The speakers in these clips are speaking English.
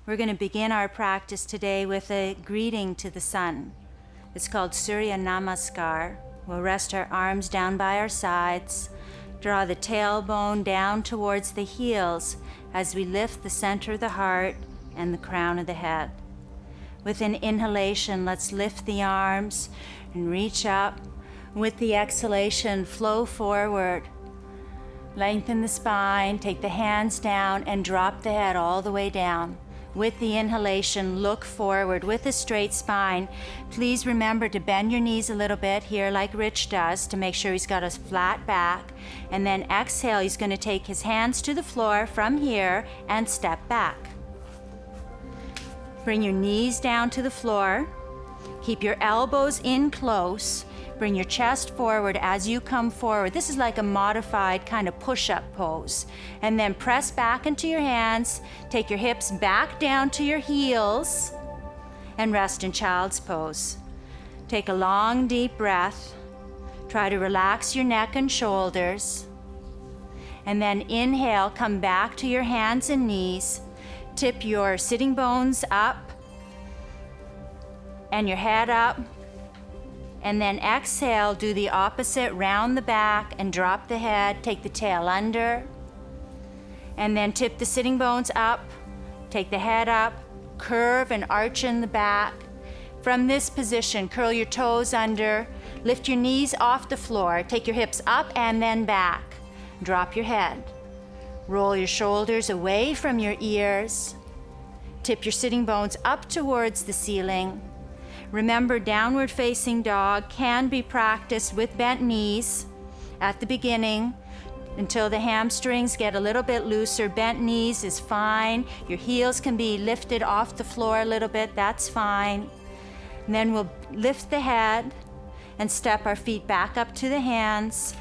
We're going to begin our practice today with a greeting to the sun. It's called Surya Namaskar. We'll rest our arms down by our sides, draw the tailbone down towards the heels as we lift the center of the heart and the crown of the head. With an inhalation, let's lift the arms and reach up. With the exhalation, flow forward. Lengthen the spine, take the hands down and drop the head all the way down. With the inhalation, look forward with a straight spine. Please remember to bend your knees a little bit here like Rich does to make sure he's got a flat back. And then exhale, he's going to take his hands to the floor from here and step back. Bring your knees down to the floor. Keep your elbows in close. Bring your chest forward as you come forward. This is like a modified kind of push-up pose. And then press back into your hands. Take your hips back down to your heels and rest in child's pose. Take a long, deep breath. Try to relax your neck and shoulders. And then inhale, come back to your hands and knees. Tip your sitting bones up and your head up. And then exhale, do the opposite, round the back and drop the head, take the tail under. And then tip the sitting bones up, take the head up, curve and arch in the back. From this position, curl your toes under, lift your knees off the floor, take your hips up and then back. Drop your head. Roll your shoulders away from your ears. Tip your sitting bones up towards the ceiling. Remember, downward facing dog can be practiced with bent knees at the beginning until the hamstrings get a little bit looser. Bent knees is fine. Your heels can be lifted off the floor a little bit, that's fine. And then we'll lift the head and step our feet back up to the hands.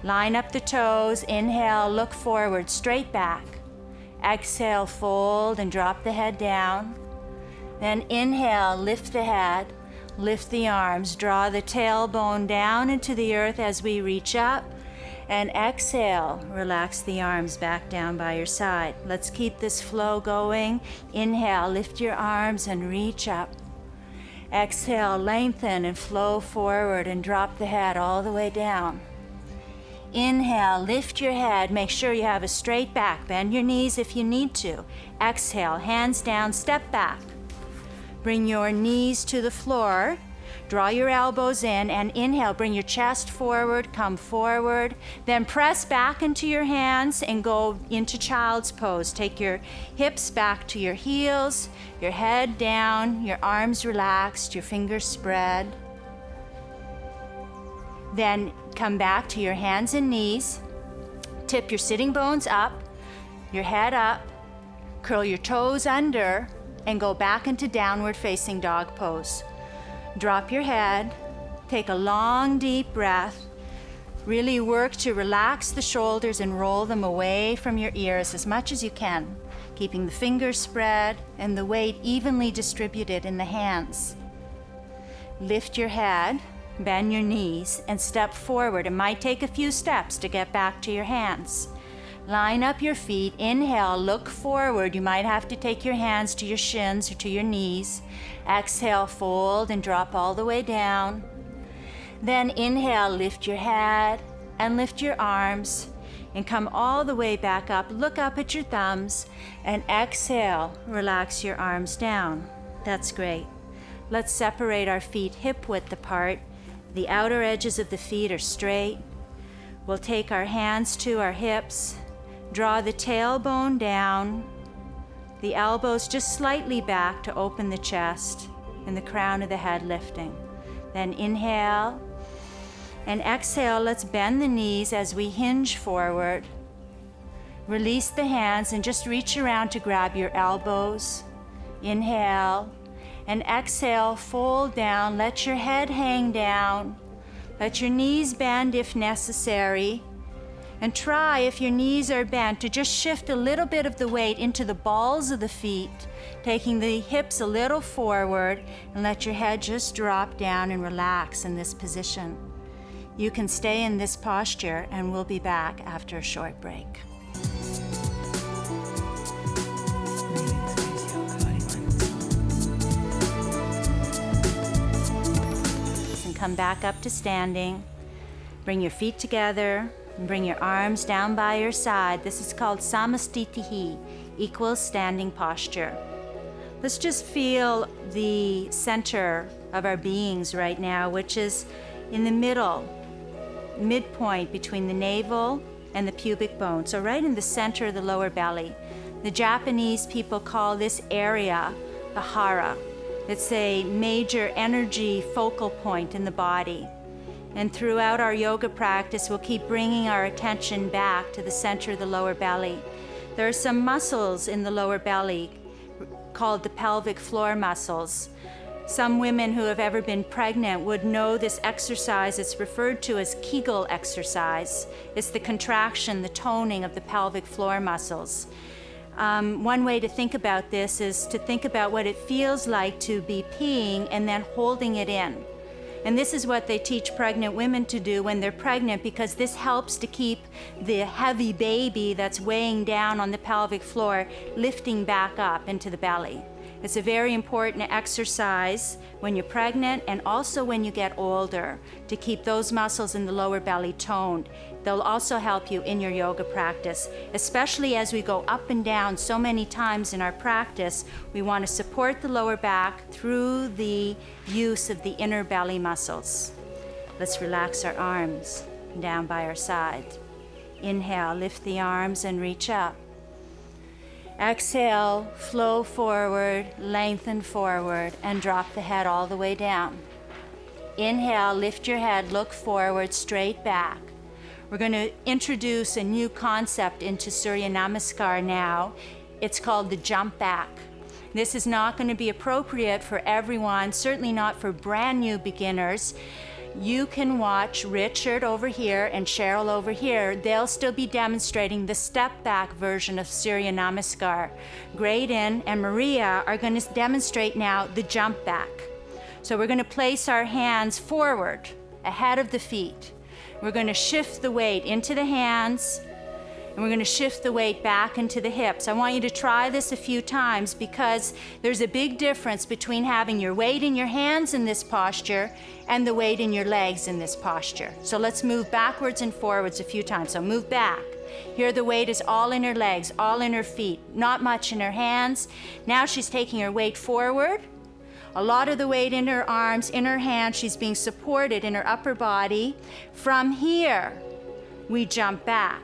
Line up the toes, inhale, look forward, straight back. Exhale, fold and drop the head down. Then inhale, lift the head, lift the arms, draw the tailbone down into the earth as we reach up. And exhale, relax the arms back down by your side. Let's keep this flow going. Inhale, lift your arms and reach up. Exhale, lengthen and flow forward and drop the head all the way down. Inhale, lift your head, make sure you have a straight back. Bend your knees if you need to. Exhale, hands down, step back. Bring your knees to the floor. Draw your elbows in and inhale, bring your chest forward, come forward. Then press back into your hands and go into child's pose. Take your hips back to your heels, your head down, your arms relaxed, your fingers spread. Then come back to your hands and knees. Tip your sitting bones up, your head up, curl your toes under, and go back into downward facing dog pose. Drop your head, take a long deep breath, really work to relax the shoulders and roll them away from your ears as much as you can, keeping the fingers spread and the weight evenly distributed in the hands. Lift your head, bend your knees, and step forward. It might take a few steps to get back to your hands. Line up your feet, inhale, look forward. You might have to take your hands to your shins or to your knees. Exhale, fold and drop all the way down. Then inhale, lift your head and lift your arms and come all the way back up. Look up at your thumbs and exhale, relax your arms down. That's great. Let's separate our feet hip width apart. The outer edges of the feet are straight. We'll take our hands to our hips. Draw the tailbone down, the elbows just slightly back to open the chest, and the crown of the head lifting. Then inhale, and exhale, let's bend the knees as we hinge forward. Release the hands and just reach around to grab your elbows. Inhale, and exhale, fold down, let your head hang down. Let your knees bend if necessary. And try, if your knees are bent, to just shift a little bit of the weight into the balls of the feet, taking the hips a little forward, and let your head just drop down and relax in this position. You can stay in this posture, and we'll be back after a short break. Breathing through your come back up to standing. Bring your feet together and bring your arms down by your side. This is called samastitihi, equal standing posture. Let's just feel the center of our beings right now, which is in the middle, midpoint between the navel and the pubic bone. So right in the center of the lower belly. The Japanese people call this area the hara. It's a major energy focal point in the body. And throughout our yoga practice, we'll keep bringing our attention back to the center of the lower belly. There are some muscles in the lower belly called the pelvic floor muscles. Some women who have ever been pregnant would know this exercise. It's referred to as Kegel exercise. It's the contraction, the toning of the pelvic floor muscles. One way to think about this is to think about what it feels like to be peeing and then holding it in. And this is what they teach pregnant women to do when they're pregnant, because this helps to keep the heavy baby that's weighing down on the pelvic floor lifting back up into the belly. It's a very important exercise when you're pregnant and also when you get older to keep those muscles in the lower belly toned. They'll also help you in your yoga practice, especially as we go up and down so many times in our practice. We want to support the lower back through the use of the inner belly muscles. Let's relax our arms down by our side. Inhale, lift the arms and reach up. Exhale, flow forward, lengthen forward, and drop the head all the way down. Inhale, lift your head, look forward, straight back. We're going to introduce a new concept into Surya Namaskar now. It's called the jump back. This is not going to be appropriate for everyone, certainly not for brand new beginners. You can watch Richard over here and Cheryl over here. They'll still be demonstrating the step back version of Surya Namaskar. Graydon and Maria are going to demonstrate now the jump back. So we're going to place our hands forward, ahead of the feet. We're going to shift the weight into the hands, and we're going to shift the weight back into the hips. I want you to try this a few times because there's a big difference between having your weight in your hands in this posture and the weight in your legs in this posture. So let's move backwards and forwards a few times. So move back. Here the weight is all in her legs, all in her feet, not much in her hands. Now she's taking her weight forward. A lot of the weight in her arms, in her hands. She's being supported in her upper body. From here, we jump back.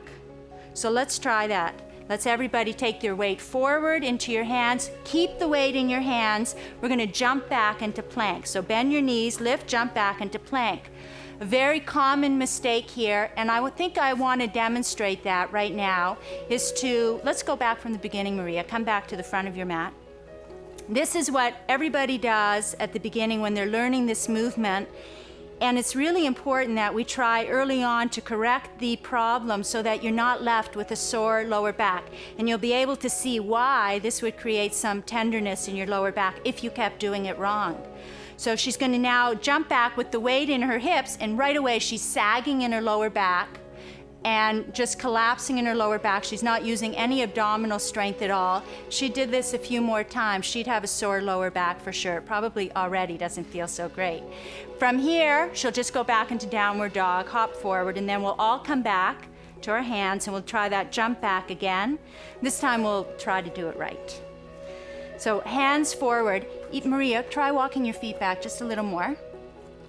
So let's try that. Let's everybody take their weight forward into your hands. Keep the weight in your hands. We're going to jump back into plank. So bend your knees, lift, jump back into plank. A very common mistake here, and I would think I want to demonstrate that right now, is to, let's go back from the beginning, Maria. Come back to the front of your mat. This is what everybody does at the beginning when they're learning this movement. And it's really important that we try early on to correct the problem so that you're not left with a sore lower back. And you'll be able to see why this would create some tenderness in your lower back if you kept doing it wrong. So she's going to now jump back with the weight in her hips, and right away she's sagging in her lower back and just collapsing in her lower back. She's not using any abdominal strength at all. She did this a few more times, she'd have a sore lower back for sure. Probably already doesn't feel so great. From here, she'll just go back into downward dog, hop forward, and then we'll all come back to our hands and we'll try that jump back again. This time we'll try to do it right. So hands forward. Maria, try walking your feet back just a little more.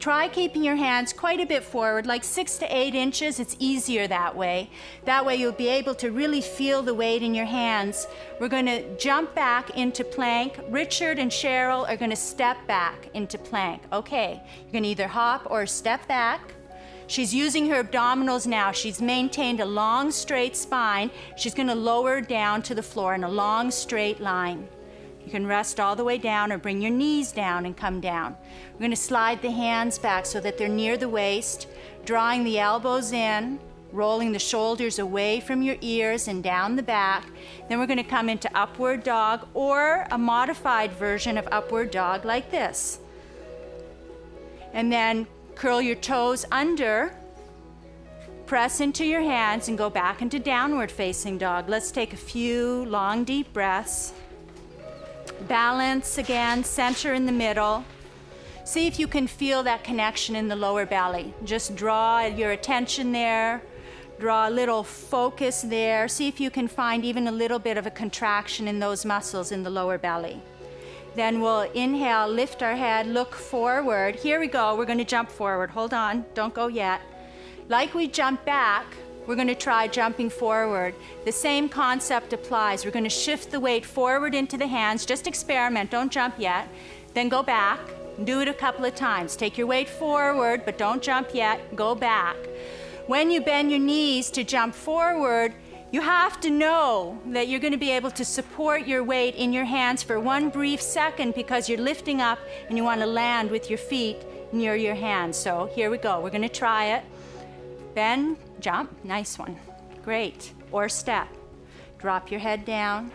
Try keeping your hands quite a bit forward, like 6 to 8 inches. It's easier that way. That way you'll be able to really feel the weight in your hands. We're going to jump back into plank. Richard and Cheryl are going to step back into plank. Okay, you're going to either hop or step back. She's using her abdominals now. She's maintained a long, straight spine. She's going to lower down to the floor in a long, straight line. You can rest all the way down or bring your knees down and come down. We're going to slide the hands back so that they're near the waist, drawing the elbows in, rolling the shoulders away from your ears and down the back. Then we're going to come into upward dog or a modified version of upward dog like this. And then curl your toes under, press into your hands and go back into downward facing dog. Let's take a few long, deep breaths. Balance again, center in the middle. See if you can feel that connection in the lower belly. Just draw your attention there. Draw a little focus there. See if you can find even a little bit of a contraction in those muscles in the lower belly. Then we'll inhale, lift our head, look forward. Here we go. We're going to jump forward. Hold on. Don't go yet. Like we jump back, we're going to try jumping forward. The same concept applies. We're going to shift the weight forward into the hands. Just experiment. Don't jump yet. Then go back. Do it a couple of times. Take your weight forward, but don't jump yet. Go back. When you bend your knees to jump forward, you have to know that you're going to be able to support your weight in your hands for one brief second because you're lifting up and you want to land with your feet near your hands. So here we go. We're going to try it. Bend, jump. Nice one. Great. Or step. Drop your head down.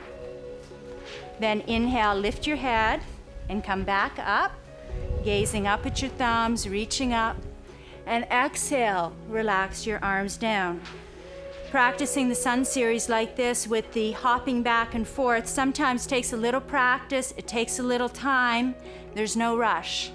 Then inhale, lift your head and come back up, gazing up at your thumbs, reaching up. And exhale, relax your arms down. Practicing the Sun series like this with the hopping back and forth sometimes takes a little practice, it takes a little time, there's no rush.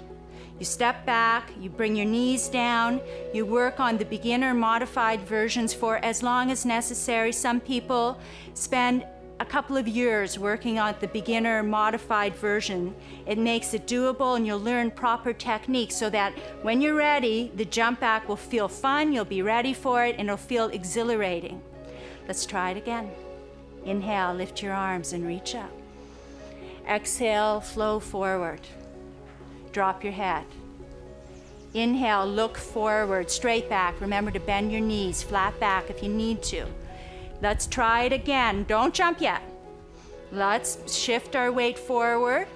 You step back, you bring your knees down, you work on the beginner modified versions for as long as necessary. Some people spend a couple of years working on the beginner modified version. It makes it doable and you'll learn proper technique so that when you're ready, the jump back will feel fun, you'll be ready for it, and it'll feel exhilarating. Let's try it again. Inhale, lift your arms and reach up. Exhale, flow forward. Drop your head. Inhale, look forward, straight back. Remember to bend your knees, flat back if you need to. Let's try it again. Don't jump yet. Let's shift our weight forward,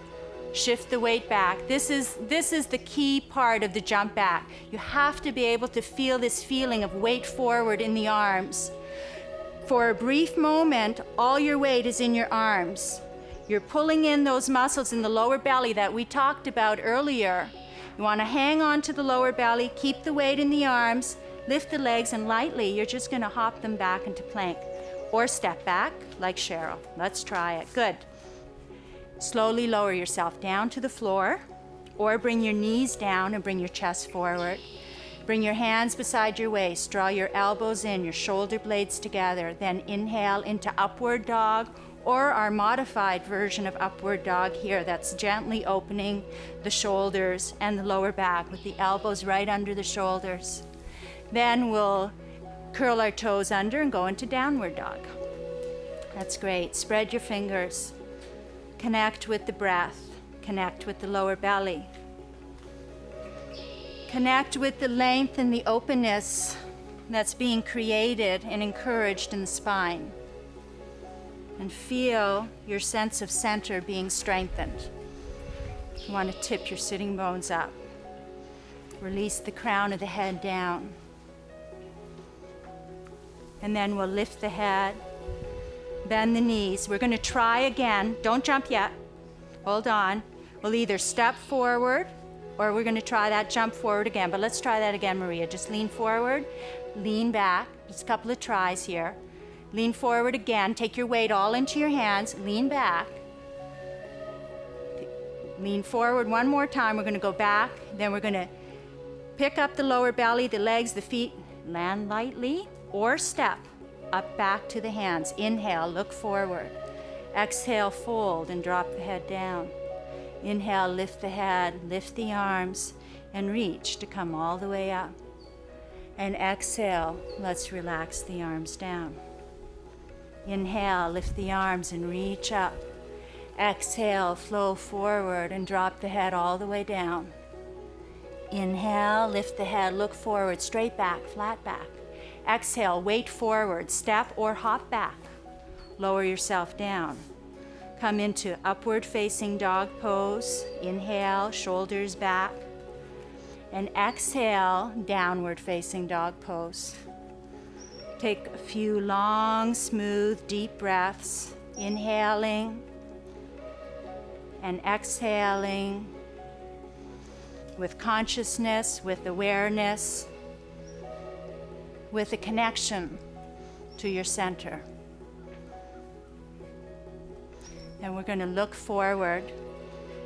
shift the weight back. This is the key part of the jump back. You have to be able to feel this feeling of weight forward in the arms. For a brief moment, all your weight is in your arms. You're pulling in those muscles in the lower belly that we talked about earlier. You want to hang on to the lower belly, keep the weight in the arms, lift the legs, and lightly, you're just going to hop them back into plank. Or step back like Cheryl. Let's try it. Good. Slowly lower yourself down to the floor, or bring your knees down and bring your chest forward. Bring your hands beside your waist. Draw your elbows in, your shoulder blades together. Then inhale into upward dog, or our modified version of upward dog here. That's gently opening the shoulders and the lower back with the elbows right under the shoulders. Then we'll curl our toes under and go into downward dog. That's great. Spread your fingers. Connect with the breath. Connect with the lower belly. Connect with the length and the openness that's being created and encouraged in the spine. And feel your sense of center being strengthened. You want to tip your sitting bones up. Release the crown of the head down. And then we'll lift the head, bend the knees. We're going to try again. Don't jump yet. Hold on. We'll either step forward or we're going to try that jump forward again. But let's try that again, Maria. Just lean forward, lean back. Just a couple of tries here. Lean forward again. Take your weight all into your hands. Lean back. Lean forward one more time. We're going to go back. Then we're going to pick up the lower belly, the legs, the feet. Land lightly. Or step up back to the hands. Inhale, look forward. Exhale, fold and drop the head down. Inhale, lift the head, lift the arms, and reach to come all the way up. And exhale, let's relax the arms down. Inhale, lift the arms and reach up. Exhale, flow forward and drop the head all the way down. Inhale, lift the head, look forward, straight back, flat back. Exhale, weight forward, step or hop back. Lower yourself down. Come into upward facing dog pose. Inhale, shoulders back. And exhale, downward facing dog pose. Take a few long, smooth, deep breaths. Inhaling and exhaling with consciousness, with awareness, with a connection to your center. And we're going to look forward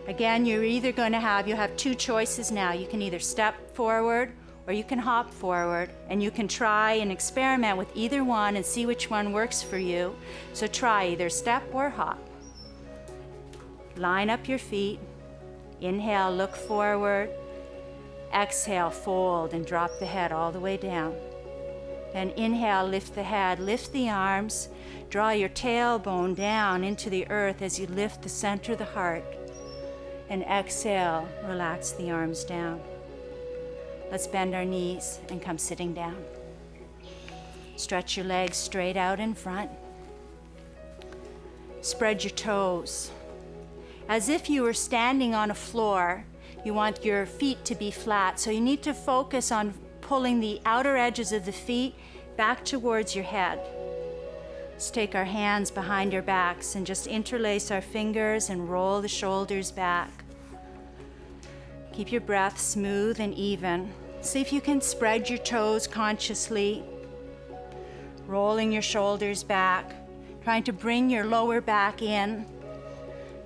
Again, you'll have two choices now. You can either step forward or you can hop forward, and you can try and experiment with either one and see which one works for you. So try either step or hop. Line up your feet. Inhale, look forward. Exhale, fold and drop the head all the way down. Then inhale, lift the head, lift the arms. Draw your tailbone down into the earth as you lift the center of the heart. And exhale, relax the arms down. Let's bend our knees and come sitting down. Stretch your legs straight out in front. Spread your toes. As if you were standing on a floor, you want your feet to be flat, so you need to focus on pulling the outer edges of the feet back towards your head. Let's take our hands behind our backs and just interlace our fingers and roll the shoulders back. Keep your breath smooth and even. See if you can spread your toes consciously, rolling your shoulders back, trying to bring your lower back in,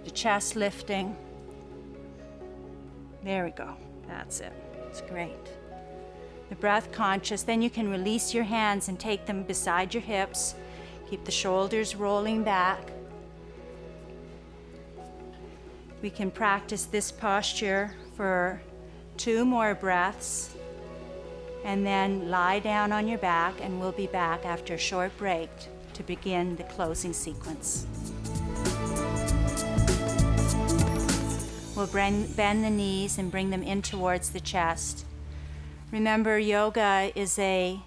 the chest lifting. There we go. That's it. It's great. The breath conscious. Then you can release your hands and take them beside your hips. Keep the shoulders rolling back. We can practice this posture for 2 more breaths, and then lie down on your back, and we'll be back after a short break to begin the closing sequence. We'll bend the knees and bring them in towards the chest. Remember, yoga is a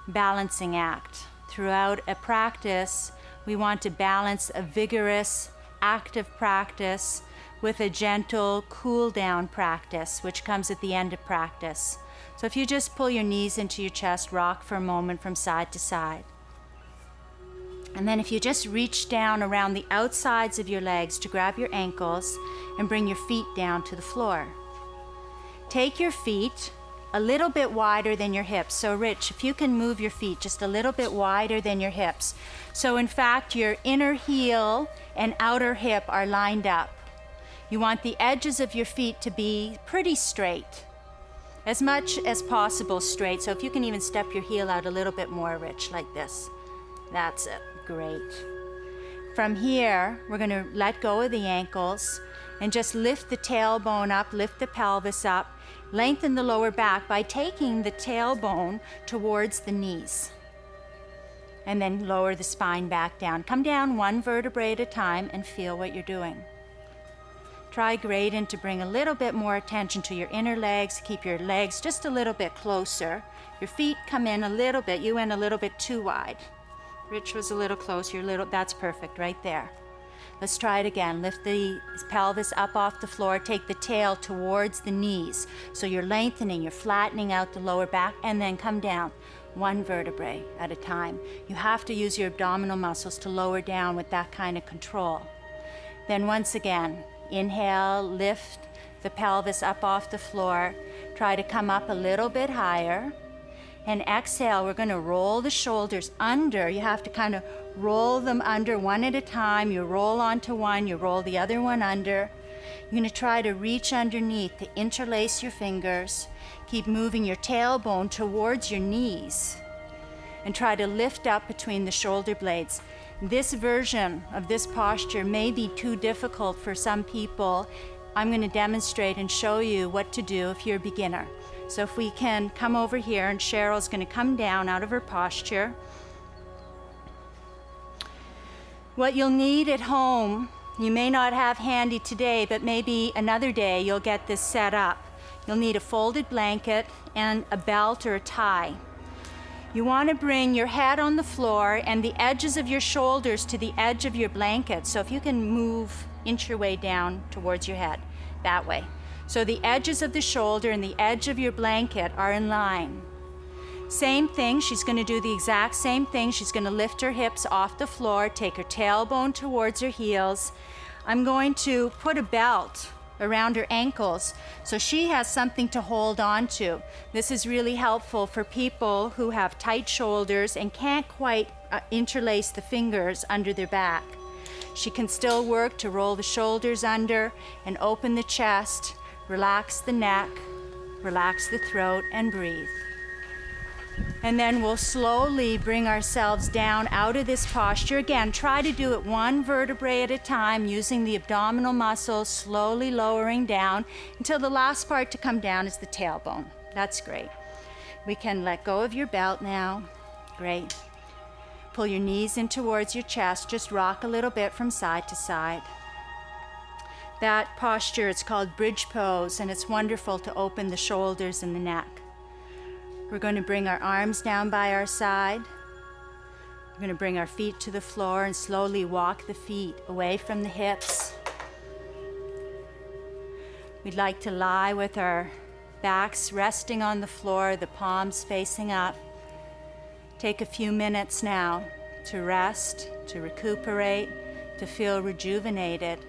balancing act. Throughout a practice, we want to balance a vigorous, active practice with a gentle, cool-down practice, which comes at the end of practice. So if you just pull your knees into your chest, rock for a moment from side to side. And then if you just reach down around the outsides of your legs to grab your ankles and bring your feet down to the floor. Take your feet a little bit wider than your hips. So Rich, if you can move your feet just a little bit wider than your hips. So in fact, your inner heel and outer hip are lined up. You want the edges of your feet to be pretty straight, as much as possible straight. So if you can even step your heel out a little bit more, Rich, like this. That's it. Great. From here, we're going to let go of the ankles and just lift the tailbone up, lift the pelvis up, lengthen the lower back by taking the tailbone towards the knees. And then lower the spine back down. Come down 1 vertebrae at a time and feel what you're doing. Try gradient to bring a little bit more attention to your inner legs. Keep your legs just a little bit closer. Your feet come in a little bit. You went a little bit too wide. Rich was a little closer, that's perfect right there. Let's try it again. Lift the pelvis up off the floor, take the tail towards the knees. So you're lengthening, you're flattening out the lower back, and then come down 1 vertebrae at a time. You have to use your abdominal muscles to lower down with that kind of control. Then once again, inhale, lift the pelvis up off the floor. Try to come up a little bit higher. And exhale, we're going to roll the shoulders under. You have to kind of roll them under one at a time. You roll onto one, you roll the other one under. You're going to try to reach underneath to interlace your fingers. Keep moving your tailbone towards your knees. And try to lift up between the shoulder blades. This version of this posture may be too difficult for some people. I'm going to demonstrate and show you what to do if you're a beginner. So if we can come over here, and Cheryl's going to come down out of her posture. What you'll need at home, you may not have handy today, but maybe another day you'll get this set up. You'll need a folded blanket and a belt or a tie. You want to bring your head on the floor and the edges of your shoulders to the edge of your blanket. So if you can inch your way down towards your head, that way. So the edges of the shoulder and the edge of your blanket are in line. Same thing, she's going to do the exact same thing. She's going to lift her hips off the floor, take her tailbone towards her heels. I'm going to put a belt around her ankles so she has something to hold on to. This is really helpful for people who have tight shoulders and can't quite interlace the fingers under their back. She can still work to roll the shoulders under and open the chest, relax the neck, relax the throat, and breathe. And then we'll slowly bring ourselves down out of this posture. Again, try to do it one vertebrae at a time, using the abdominal muscles, slowly lowering down until the last part to come down is the tailbone. That's great. We can let go of your belt now. Great. Pull your knees in towards your chest. Just rock a little bit from side to side. That posture, it's called bridge pose, and it's wonderful to open the shoulders and the neck. We're going to bring our arms down by our side. We're going to bring our feet to the floor and slowly walk the feet away from the hips. We'd like to lie with our backs resting on the floor, the palms facing up. Take a few minutes now to rest, to recuperate, to feel rejuvenated.